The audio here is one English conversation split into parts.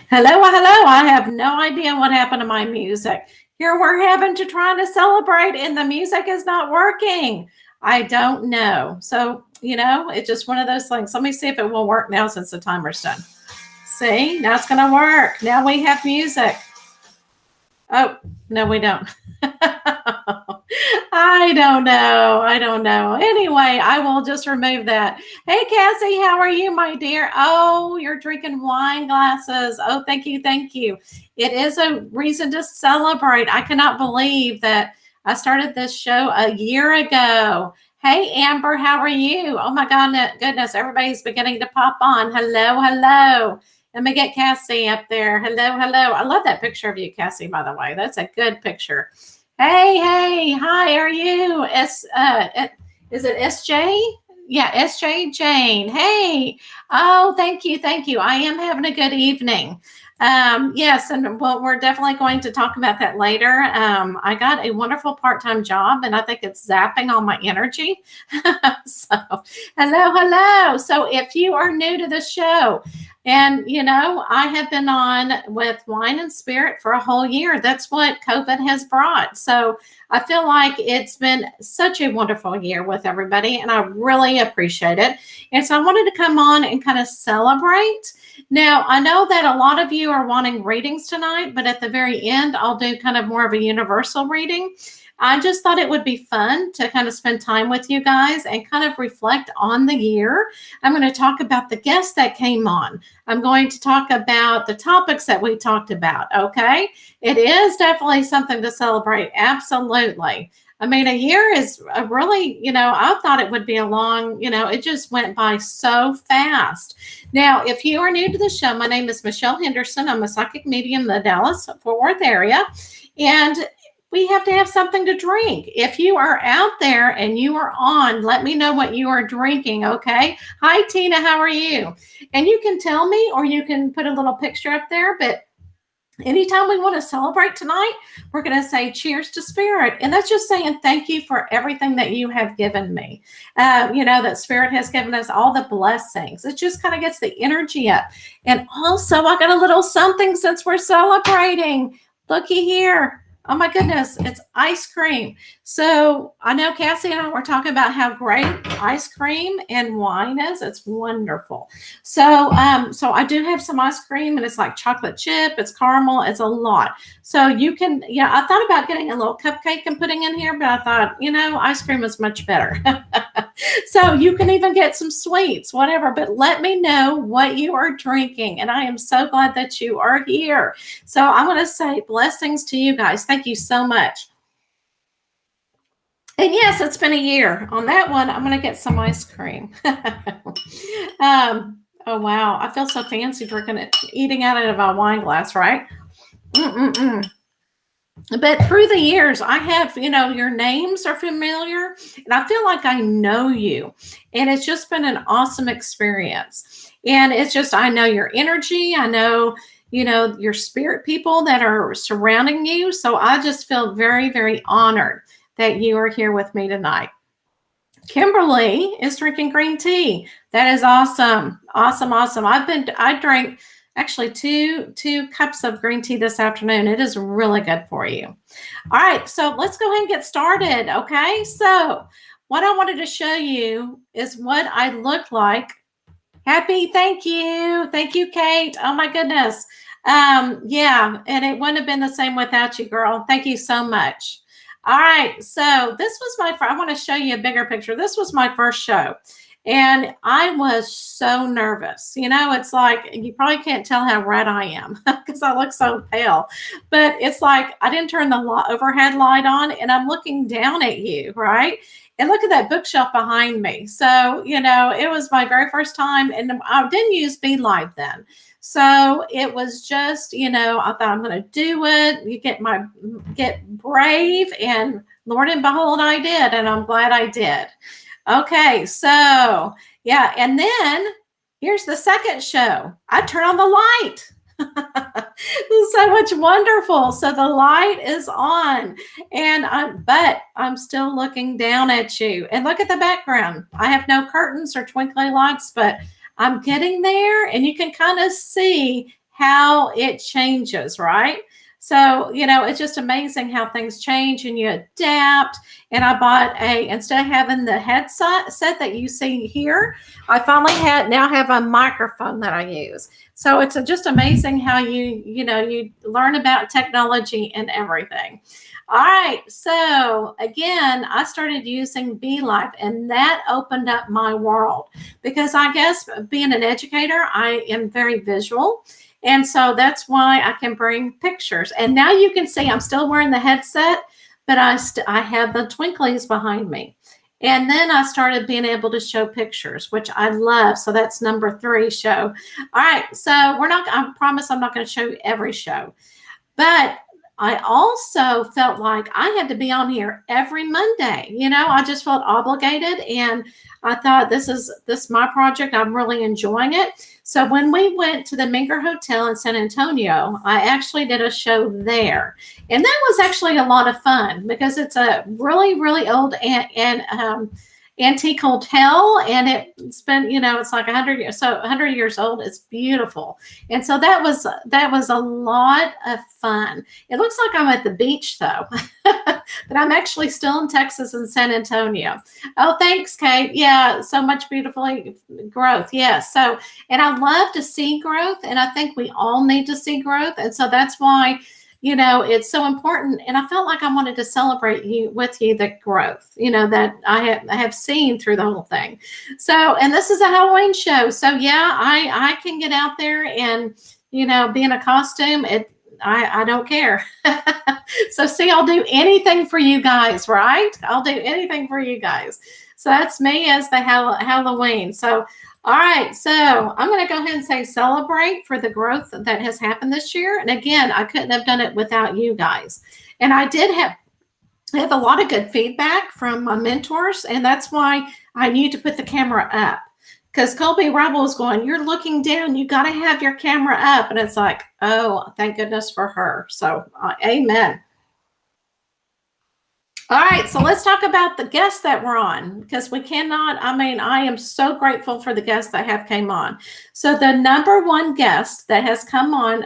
Hello, hello. I have no idea what happened to my music. Here we're having to try to celebrate and the music is not working. I don't know. So, it's just one of those things. Let me see if it will work now since the timer's done. See, now it's going to work. Now we have music. Oh, no, we don't. I don't know. I don't know. Anyway, I will just remove that. Hey, Cassie, how are you, my dear? Oh, you're drinking wine glasses. Oh, thank you. Thank you. It is a reason to celebrate. I cannot believe that I started this show a year ago. Hey, Amber, how are you? Oh, my goodness. Everybody's beginning to pop on. Hello, hello. Let me get Cassie up there. Hello, hello. I love that picture of you, Cassie, by the way. That's a good picture. Hey, hey, hi, how are you? Is it SJ? Yeah, SJ Jane. Hey. Oh, thank you, thank you. I am having a good evening. Yes, and well, we're definitely going to talk about that later. I got a wonderful part-time job, and I think it's zapping all my energy. So, hello, hello. So, if you are new to the show, and I have been on with wine and spirit for a whole year. That's what COVID has brought. So I feel like it's been such a wonderful year with everybody, and I really appreciate it. And so I wanted to come on and kind of celebrate. Now, I know that a lot of you are wanting readings tonight, but at the very end, I'll do kind of more of a universal reading. I just thought it would be fun to kind of spend time with you guys and kind of reflect on the year. I'm going to talk about the guests that came on. I'm going to talk about the topics that we talked about. Okay. It is definitely something to celebrate. Absolutely. I mean, a year is a really, I thought it would be a long, it just went by so fast. Now, if you are new to the show, my name is Michelle Henderson. I'm a psychic medium in the Dallas-Fort Worth area. And we have to have something to drink. If you are out there and you are on, let me know what you are drinking, okay? Hi, Tina, how are you? And you can tell me, or you can put a little picture up there, but anytime we want to celebrate tonight, we're going to say cheers to spirit. And that's just saying thank you for everything that you have given me. That spirit has given us all the blessings. It just kind of gets the energy up. And also, I got a little something since we're celebrating. Looky here. Oh my goodness, it's ice cream. So I know Cassie and I were talking about how great ice cream and wine is. It's wonderful. So I do have some ice cream, and it's like chocolate chip, it's caramel, it's a lot. So you can, I thought about getting a little cupcake and putting in here, but I thought, ice cream is much better. So you can even get some sweets, whatever, but let me know what you are drinking. And I am so glad that you are here. So I'm going to say blessings to you guys. Thank you so much. And yes, it's been a year. On that one, I'm going to get some ice cream. Oh, wow. I feel so fancy drinking it, eating out of a wine glass, right? But through the years, I have, your names are familiar, and I feel like I know you. And it's just been an awesome experience. And it's just, I know your energy. I know, your spirit people that are surrounding you. So I just feel very, very honored that you are here with me tonight. Kimberly is drinking green tea. That is awesome. Awesome, awesome. I drank actually two cups of green tea this afternoon. It is really good for you. All right, so let's go ahead and get started. Okay, so what I wanted to show you is what I look like. Happy, thank you, Kate. Oh my goodness. Yeah, and it wouldn't have been the same without you, girl. Thank you so much. All right, so this was I want to show you a bigger picture. This was my first show. And I was so nervous. It's like, you probably can't tell how red I am because I look so pale. But it's like, I didn't turn the overhead light on, and I'm looking down at you, right? And look at that bookshelf behind me. So, it was my very first time, and I didn't use Be Live then. So it was just, I thought I'm going to do it. You get brave, and Lord and behold, I did. And I'm glad I did. Okay, so yeah, and then here's the second show. I turn on the light. So much wonderful. So the light is on, and I'm still looking down at you. And look at the background. I have no curtains or twinkly lights, but I'm getting there, and you can kind of see how it changes, right? So, it's just amazing how things change and you adapt. And I bought instead of having the headset that you see here, I finally now have a microphone that I use. So it's just amazing how you learn about technology and everything. All right. So again, I started using Be Life, and that opened up my world because I guess being an educator, I am very visual. And so that's why I can bring pictures. And now you can see I'm still wearing the headset, but I have the twinklies behind me. And then I started being able to show pictures, which I love. So that's number 3 show. All right. So I promise I'm not going to show you every show, but I also felt like I had to be on here every Monday. I just felt obligated, and I thought this is my project. I'm really enjoying it. So when we went to the Meeker Hotel in San Antonio, I actually did a show there, and that was actually a lot of fun because it's a really, really old antique hotel, and it's been, it's like 100 years, so 100 years old. It's beautiful. And so that was a lot of fun. It looks like I'm at the beach though, but I'm actually still in Texas in San Antonio. Oh, thanks, Kate. Yeah, so much beautiful growth. Yes. So, and I love to see growth, and I think we all need to see growth. And so that's why it's so important. And I felt like I wanted to celebrate with you the growth, that I have seen through the whole thing. So, and this is a Halloween show. So yeah, I can get out there and, be in a costume. I don't care. So see, I'll do anything for you guys, right? I'll do anything for you guys. So that's me as the Halloween. So all right, so I'm going to go ahead and say celebrate for the growth that has happened this year. And again, I couldn't have done it without you guys. And I have a lot of good feedback from my mentors, and that's why I need to put the camera up. Because Colby Rebel is going, you're looking down, you got to have your camera up. And it's like, oh, thank goodness for her. So amen. All right, so let's talk about the guests that were on, because I am so grateful for the guests that have came on. So the number 1 guest that has come on,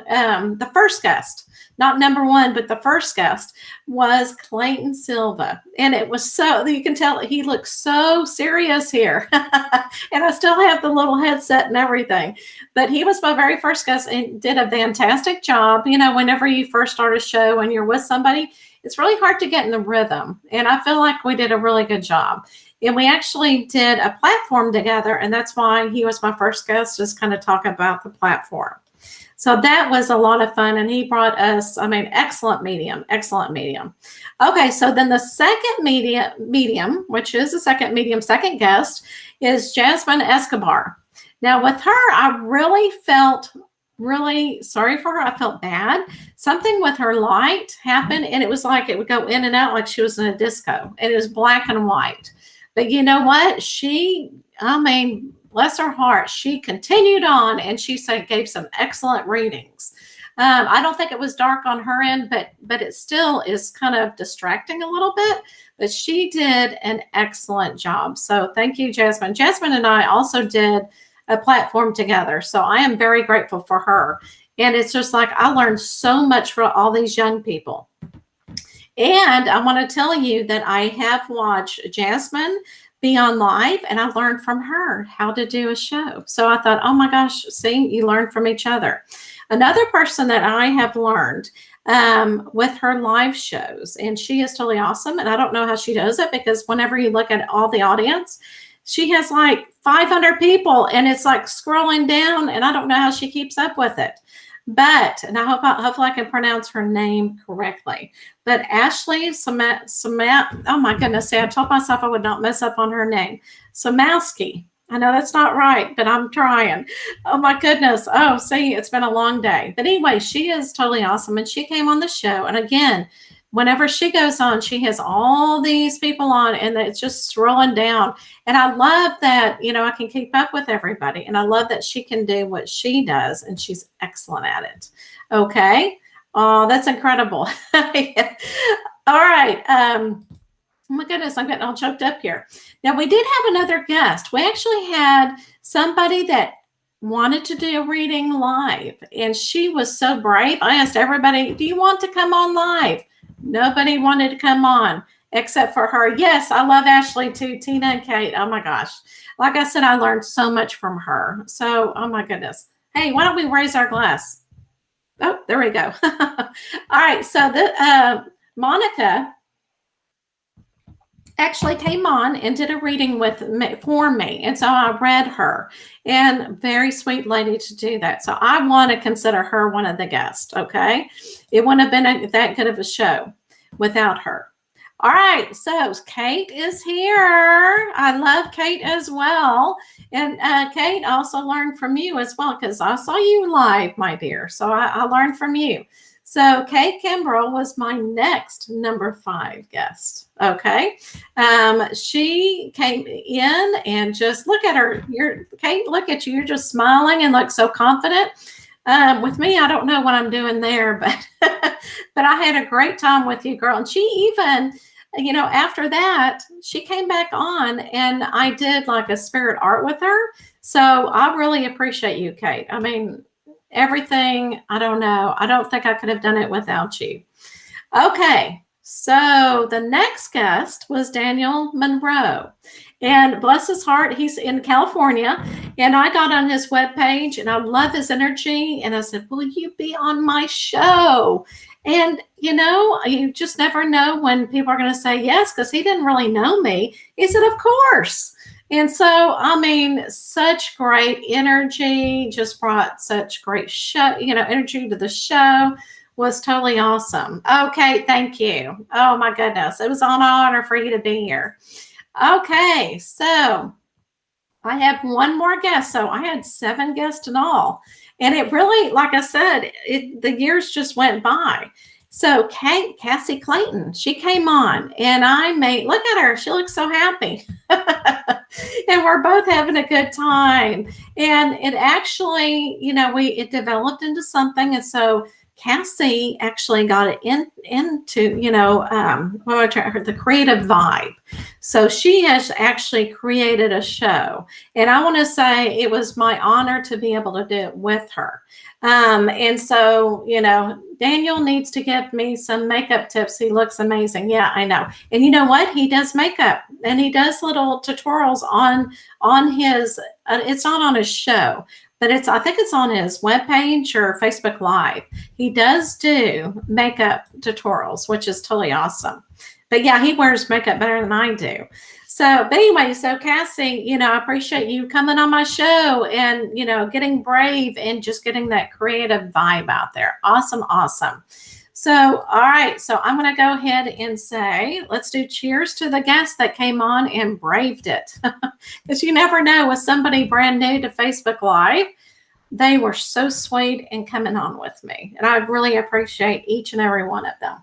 the first guest, not number 1, but the first guest was Clayton Silva. And it was you can tell he looks so serious here. And I still have the little headset and everything. But he was my very first guest and did a fantastic job. Whenever you first start a show and you're with somebody, it's really hard to get in the rhythm. And I feel like we did a really good job. And we actually did a platform together. And that's why he was my first guest, just kind of talk about the platform. So that was a lot of fun. And he brought us, excellent medium. Okay, so then the second medium, which is the second guest, is Jazmine Escobar. Now with her, I really felt really sorry for her. I felt bad. Something with her light happened, and it was like it would go in and out like she was in a disco, and it was black and white. But you know what? Bless her heart, she continued on, and she gave some excellent readings. I don't think it was dark on her end, but it still is kind of distracting a little bit. But she did an excellent job. So thank you, Jazmine. Jazmine and I also did a platform together. So I am very grateful for her. And it's just like I learned so much from all these young people. And I want to tell you that I have watched Jazmine be on live, and I learned from her how to do a show. So I thought, oh my gosh, see, you learn from each other. Another person that I have learned with her live shows, and she is totally awesome. And I don't know how she does it, because whenever you look at all the audience, she has like 500 people, and it's like scrolling down, and I don't know how she keeps up with it. But, and hopefully I can pronounce her name correctly. But Ashley oh my goodness, see, I told myself I would not mess up on her name. Smarowsky. I know that's not right, but I'm trying. Oh my goodness. Oh, see, it's been a long day. But anyway, she is totally awesome, and she came on the show. And again, whenever she goes on, she has all these people on, and it's just scrolling down. And I love that, I can keep up with everybody. And I love that she can do what she does, and she's excellent at it. Okay. Oh, that's incredible. All right. Oh my goodness, I'm getting all choked up here. Now, we did have another guest. We actually had somebody that wanted to do a reading live, and she was so brave. I asked everybody, do you want to come on live? Nobody wanted to come on except for her. Yes, I love Ashley too, Tina and Kate. Oh my gosh. Like I said, I learned so much from her. So, oh my goodness. Hey, why don't we raise our glass? Oh, there we go. All right. So the Monica actually came on and did a reading for me, and so I read her, and very sweet lady to do that. So I want to consider her one of the guests. Okay, it wouldn't have been that good of a show without her. All right, so Kate is here. I love Kate as well, and Kate, also learned from you as well, because I saw you live, my dear. So I learned from you. So Kate Kimbrell was my next number 5 guest. Okay. She came in and just look at her. Kate, look at you. You're just smiling and look so confident. With me, I don't know what I'm doing there, but but I had a great time with you, girl. And she even, after that, she came back on and I did like a spirit art with her. So I really appreciate you, Kate. I mean, everything, I don't know. I don't think I could have done it without you. Okay, so the next guest was Daniel Monroe. And bless his heart, he's in California. And I got on his webpage and I love his energy. And I said, will you be on my show? And, you just never know when people are going to say yes, because he didn't really know me. He said, of course. And so, I mean, such great energy, just brought such great show, energy to the show. Was totally awesome. Okay, thank you. Oh my goodness. It was an honor for you to be here. Okay, so I have one more guest. So I had 7 guests in all. And it really, like I said, the years just went by. So Cassie Clayton, she came on and look at her. She looks so happy. And we're both having a good time. And it actually, it developed into something. And so Cassie actually got it into, the creative vibe. So she has actually created a show. And I want to say it was my honor to be able to do it with her. And so, Daniel needs to give me some makeup tips. He looks amazing. Yeah, I know. And you know what? He does makeup and he does little tutorials on his, it's not on his show, but I think it's on his webpage or Facebook Live. He does do makeup tutorials, which is totally awesome. But yeah, he wears makeup better than I do. So, but anyway, so Cassie, I appreciate you coming on my show and, getting brave and just getting that creative vibe out there. Awesome, awesome. So, all right. So I'm going to go ahead and say, let's do cheers to the guests that came on and braved it. Because you never know with somebody brand new to Facebook Live. They were so sweet and coming on with me. And I really appreciate each and every one of them.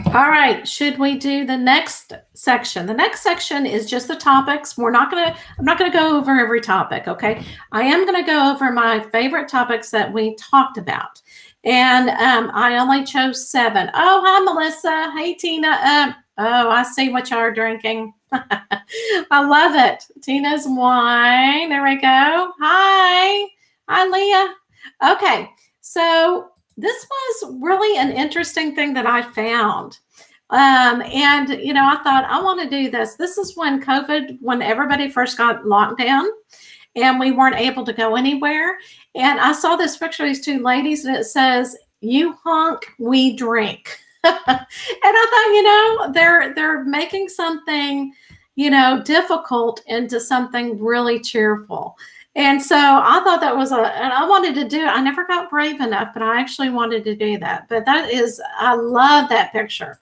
All right, should we do the next section? The next section is just the topics. I'm not going to go over every topic, okay? I am going to go over my favorite topics that we talked about. And I only chose 7. Oh, hi, Melissa. Hey, Tina. I see what y'all are drinking. I love it. Tina's wine. There we go. Hi, Leah. Okay, so this was really an interesting thing that I found. And, I thought I want to do this. This is when everybody first got locked down and we weren't able to go anywhere. And I saw this picture of these 2 ladies and it says, you honk, we drink. And I thought, they're making something, difficult into something really cheerful. And so I thought that was and I wanted to do it. I never got brave enough, but I actually wanted to do that. But I love that picture.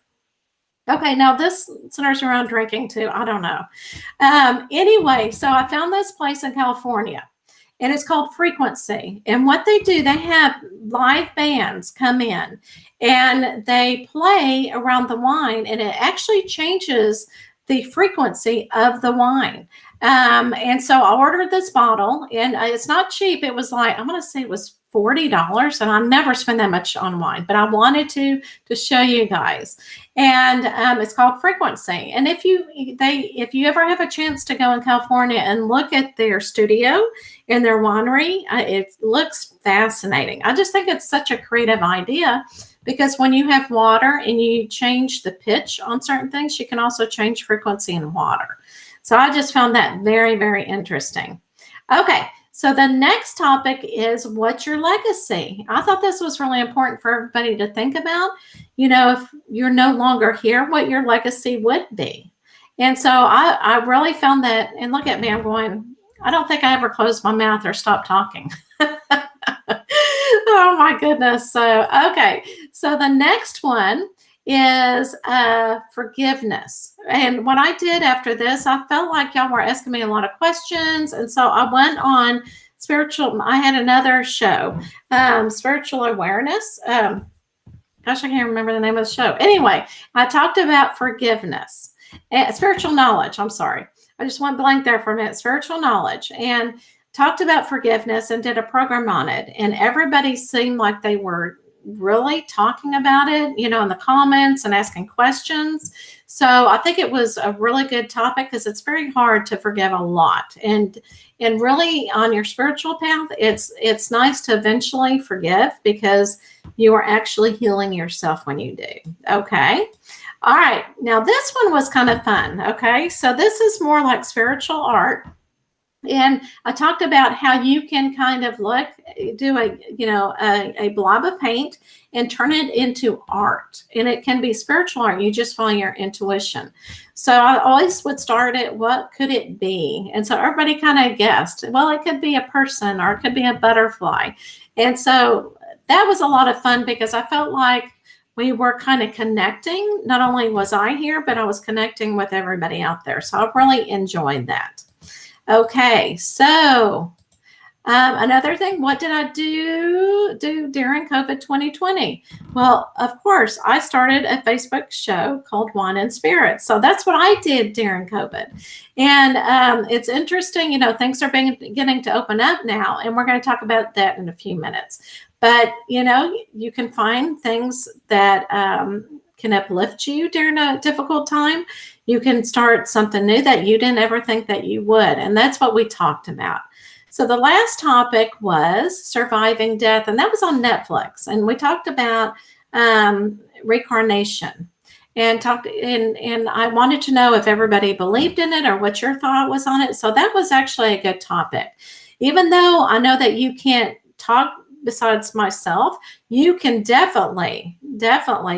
Okay, now this centers around drinking too. I don't know. Anyway, so I found this place in California and it's called Frequency. And what they do, they have live bands come in and they play around the wine and it actually changes the frequency of the wine. And so I ordered this bottle and it's not cheap. It was like, I'm going to say it was $40, and I never spend that much on wine, but I wanted to show you guys. And it's called Frequency. And if you ever have a chance to go in California and look at their studio in their winery, it looks fascinating. I just think it's such a creative idea, because when you have water and you change the pitch on certain things, you can also change frequency in water. So I just found that very, very interesting. Okay, so the next topic is, what's your legacy? I thought this was really important for everybody to think about. You know, if you're no longer here, what your legacy would be. And so I really found that, and look at me, I'm going, I don't think I ever closed my mouth or stopped talking. Oh my goodness. So, okay. So the next one is forgiveness. And what I did after this, I felt like y'all were asking me a lot of questions. And so I went on I had another show, Spiritual Awareness. Gosh, I can't remember the name of the show. Anyway, I talked about forgiveness, spiritual knowledge. I'm sorry. I just went blank there for a minute. Spiritual knowledge. And talked about forgiveness and did a program on it. And everybody seemed like they were really talking about it, you know, in the comments and asking questions. So I think it was a really good topic, because it's very hard to forgive a lot. And really on your spiritual path, it's nice to eventually forgive, because you are actually healing yourself when you do. Okay. All right. Now this one was kind of fun. Okay. So this is more like spiritual art. And I talked about how you can kind of do a blob of paint and turn it into art. And it can be spiritual art. You just follow your intuition. So I always would start at, what could it be? And so everybody kind of guessed, well, it could be a person, or it could be a butterfly. And so that was a lot of fun, because I felt like we were kind of connecting. Not only was I here, but I was connecting with everybody out there. So I really enjoyed that. Okay, so another thing, what did I do during COVID 2020? Well, of course, I started a Facebook show called Wine and Spirits. So that's what I did during COVID. And it's interesting, you know, things are beginning to open up now, and we're going to talk about that in a few minutes. But, you know, you can find things that can uplift you during a difficult time. You can start something new that you didn't ever think that you would. And that's what we talked about. So the last topic was surviving death, and that was on Netflix. And we talked about reincarnation, and I wanted to know if everybody believed in it or what your thought was on it. So that was actually a good topic. Even though I know that you can't talk besides myself, you can definitely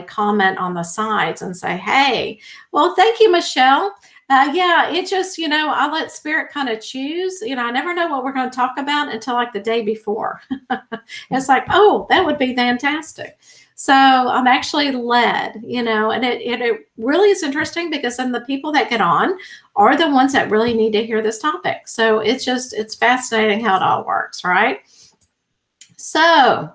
comment on the sides and say, hey, well, thank you, Michelle. Yeah, it just, you know, I let spirit kind of choose. You know, I never know what we're going to talk about until like the day before. It's like, oh, that would be fantastic. So I'm actually led, you know, and it really is interesting, because then the people that get on are the ones that really need to hear this topic. So it's fascinating how it all works, right? So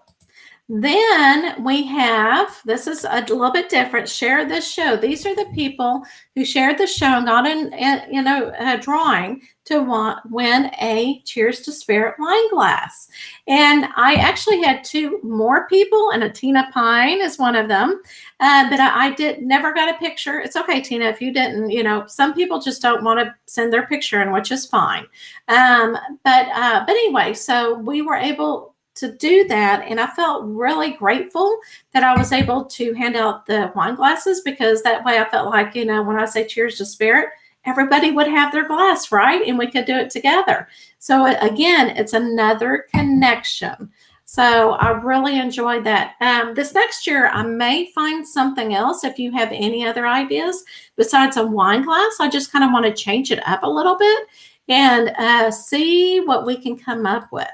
then we have, this is a little bit different, share this show. These are the people who shared the show and got a drawing to win a Cheers to Spirit wine glass. And I actually had two more people, and a Tina Pine is one of them. But I never got a picture. It's okay, Tina, if you didn't, you know, some people just don't want to send their picture in, which is fine. But anyway, so we were able to do that. And I felt really grateful that I was able to hand out the wine glasses, because that way I felt like, you know, when I say cheers to spirit, everybody would have their glass, right? And we could do it together. So again, it's another connection. So I really enjoyed that. This next year, I may find something else. If you have any other ideas besides a wine glass, I just kind of want to change it up a little bit and see what we can come up with.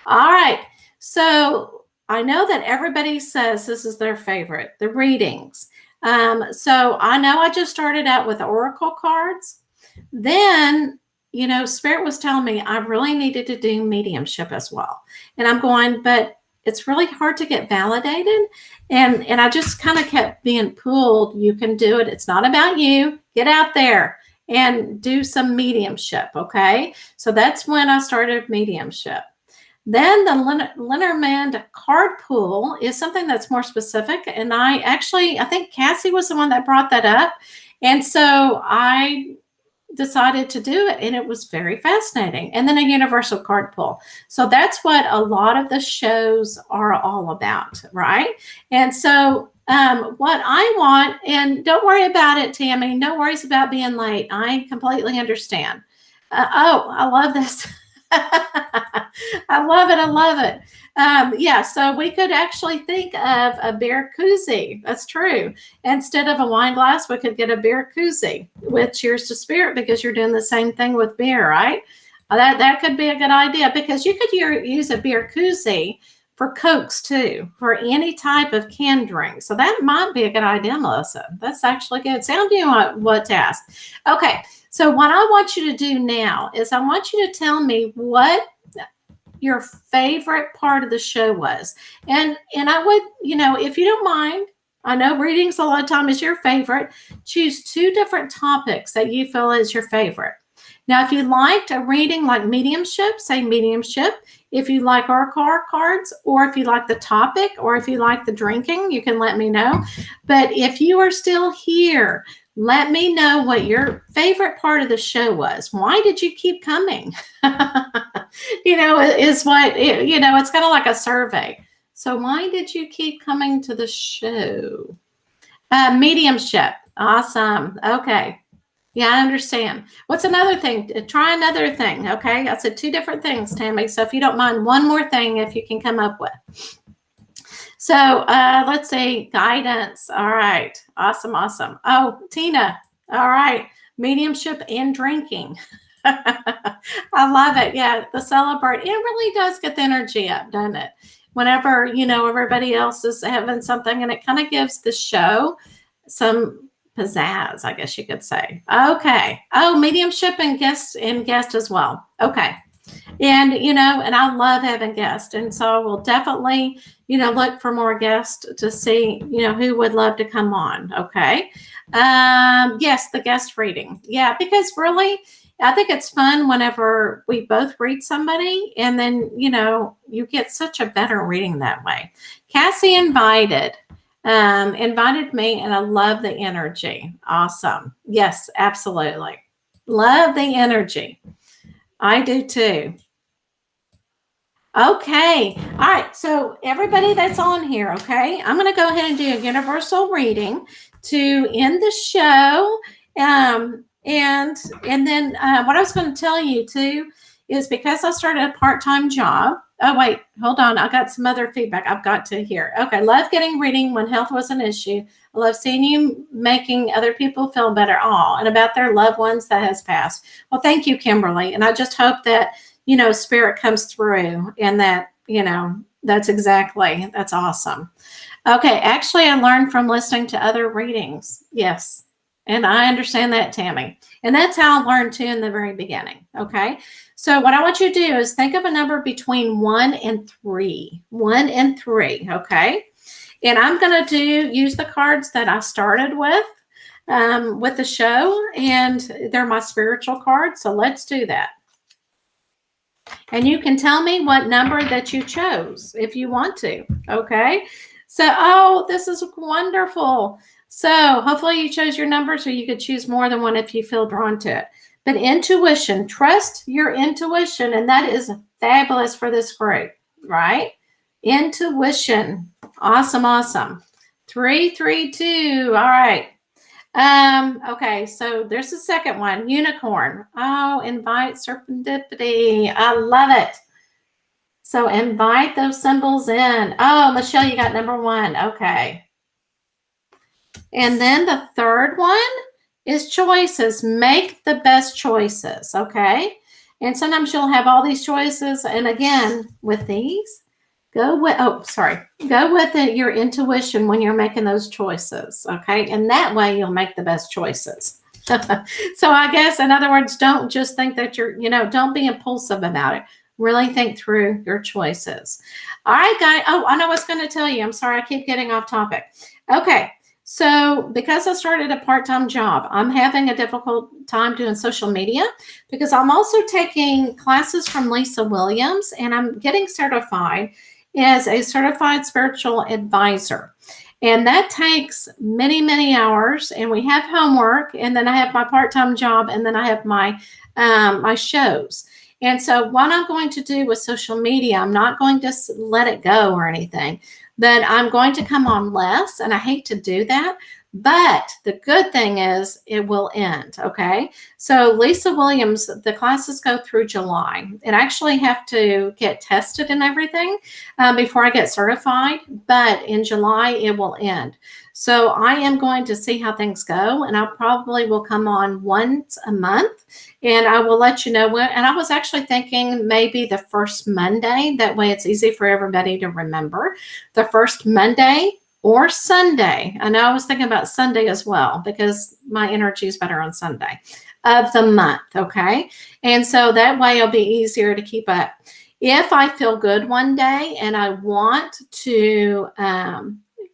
All right. So I know that everybody says this is their favorite, the readings. So I know I just started out with oracle cards. Then, you know, Spirit was telling me I really needed to do mediumship as well. And I'm going, but it's really hard to get validated. And I just kind of kept being pulled. You can do it. It's not about you. Get out there and do some mediumship. Okay. So that's when I started mediumship. Then the Lenormand card pool is something that's more specific. And I think Cassie was the one that brought that up. And so I decided to do it, and it was very fascinating. And then a universal card pull. So that's what a lot of the shows are all about, right? And so what I want, and don't worry about it, Tammy, no worries about being late. I completely understand. I love this. I love it. I love it. Yeah, so we could actually think of a beer koozie. That's true. Instead of a wine glass, we could get a beer koozie with cheers to spirit, because you're doing the same thing with beer, right? That could be a good idea, because you could use a beer koozie for Cokes too, for any type of canned drink. So that might be a good idea, Melissa. That's actually good. Sound you what to ask. Okay, so what I want you to do now is I want you to tell me what your favorite part of the show was. And I would, if you don't mind, I know readings a lot of time is your favorite. Choose 2 different topics that you feel is your favorite. Now, if you liked a reading like mediumship, say mediumship. If you like oracle cards, or if you like the topic, or if you like the drinking, you can let me know. But if you are still here, let me know what your favorite part of the show was. Why did you keep coming? Is what, it's kind of like a survey. So why did you keep coming to the show? Mediumship. Awesome. Okay. Yeah, I understand. What's another thing? Try another thing. Okay. I said 2 different things, Tammy. So if you don't mind, one more thing, if you can come up with. So let's say guidance. All right. Awesome. Awesome. Oh, Tina. All right. Mediumship and drinking. I love it. Yeah. The celebrate. It really does get the energy up, doesn't it? Whenever, everybody else is having something, and it kind of gives the show some pizzazz, I guess you could say. Okay. Oh, mediumship and guest as well. Okay. And, and I love having guests. And so I will definitely, look for more guests to see, who would love to come on. Okay. Yes, the guest reading. Yeah, because really, I think it's fun whenever we both read somebody, and then, you get such a better reading that way. Cassie invited me, and I love the energy. Awesome. Yes, absolutely. Love the energy. I do too. Okay. All right. So everybody that's on here, okay, I'm going to go ahead and do a universal reading to end the show. And then what I was going to tell you too is, because I started a part-time job. Oh, wait, hold on. I got some other feedback I've got to hear. Okay. Love getting reading when health was an issue. I love seeing you making other people feel better. And about their loved ones that has passed. Well, thank you, Kimberly. And I just hope that, spirit comes through, and that, that's awesome. Okay. Actually, I learned from listening to other readings. Yes. And I understand that, Tammy. And that's how I learned too in the very beginning. Okay. So what I want you to do is think of a number between 1 and 3. 1 and 3. Okay. And I'm going to use the cards that I started with the show, and they're my spiritual cards. So let's do that. And you can tell me what number that you chose if you want to. Okay. So, this is wonderful. So hopefully you chose your number, so you could choose more than one if you feel drawn to it. But intuition, trust your intuition. And that is fabulous for this group, right? Intuition. Awesome. Awesome. 3, 3, 2. All right. Okay. So there's the second one, unicorn. Oh, invite serendipity. I love it. So invite those symbols in. Oh, Michelle, you got number 1. Okay. And then the third one is choices. Make the best choices. Okay. And sometimes you'll have all these choices. And again, with these, go with your intuition when you're making those choices. Okay. And that way you'll make the best choices. So I guess, in other words, don't just think that don't be impulsive about it. Really think through your choices. All right, guys. Oh, I know what's going to tell you. I'm sorry. I keep getting off topic. Okay. So because I started a part-time job, I'm having a difficult time doing social media because I'm also taking classes from Lisa Williams and I'm getting certified as a certified spiritual advisor. And that takes many, many hours. And we have homework, and then I have my part-time job, and then I have my shows. And so what I'm going to do with social media, I'm not going to let it go or anything, but I'm going to come on less. And I hate to do that. But the good thing is it will end. Okay. So Lisa Williams, the classes go through July. And I actually have to get tested and everything before I get certified. But in July, it will end. So I am going to see how things go. And I probably will come on once a month. And I will let you know when. And I was actually thinking maybe the first Monday. That way it's easy for everybody to remember. The first Monday or Sunday. I know I was thinking about Sunday as well because my energy is better on Sunday of the month. Okay. And so that way it'll be easier to keep up. If I feel good one day and I want to,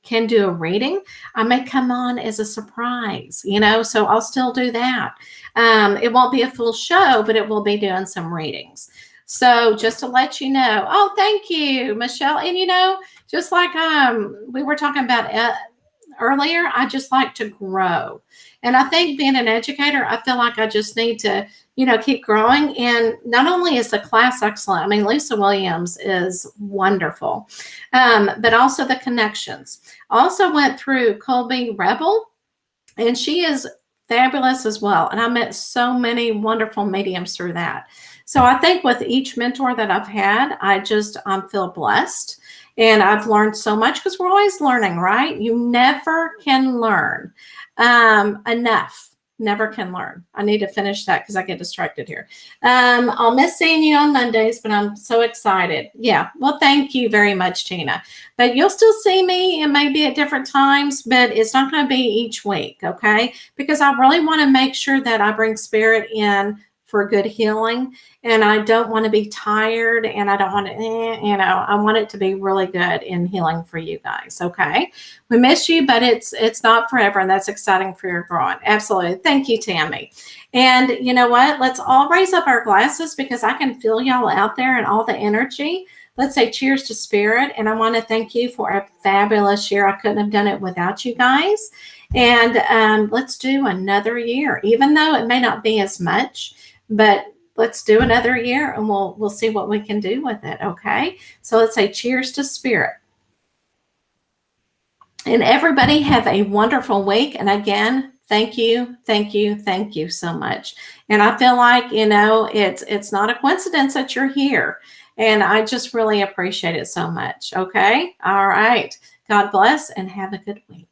can do a reading, I may come on as a surprise, so I'll still do that. It won't be a full show, but it will be doing some readings. So just to let you know, oh, thank you, Michelle. And just like we were talking about earlier, I just like to grow. And I think being an educator, I feel like I just need to, keep growing. And not only is the class excellent, I mean, Lisa Williams is wonderful, but also the connections. Also went through Colby Rebel, and she is fabulous as well. And I met so many wonderful mediums through that. So I think with each mentor that I've had, I feel blessed. And I've learned so much because we're always learning, right? You never can learn enough. Never can learn. I need to finish that because I get distracted here. I'll miss seeing you on Mondays, but I'm so excited. Yeah. Well, thank you very much, Tina. But you'll still see me and maybe at different times, but it's not going to be each week. Okay. Because I really want to make sure that I bring spirit in for good healing. And I don't want to be tired, and I don't want to, I want it to be really good in healing for you guys. Okay. We miss you, but it's not forever. And that's exciting for your growing. Absolutely. Thank you, Tammy. And you know what? Let's all raise up our glasses because I can feel y'all out there and all the energy. Let's say cheers to spirit. And I want to thank you for a fabulous year. I couldn't have done it without you guys. And let's do another year, even though it may not be as much, but let's do another year and we'll see what we can do with it. Okay. So let's say cheers to spirit. And everybody have a wonderful week. And again, thank you so much. And I feel like, it's not a coincidence that you're here. And I just really appreciate it so much. Okay. All right. God bless and have a good week.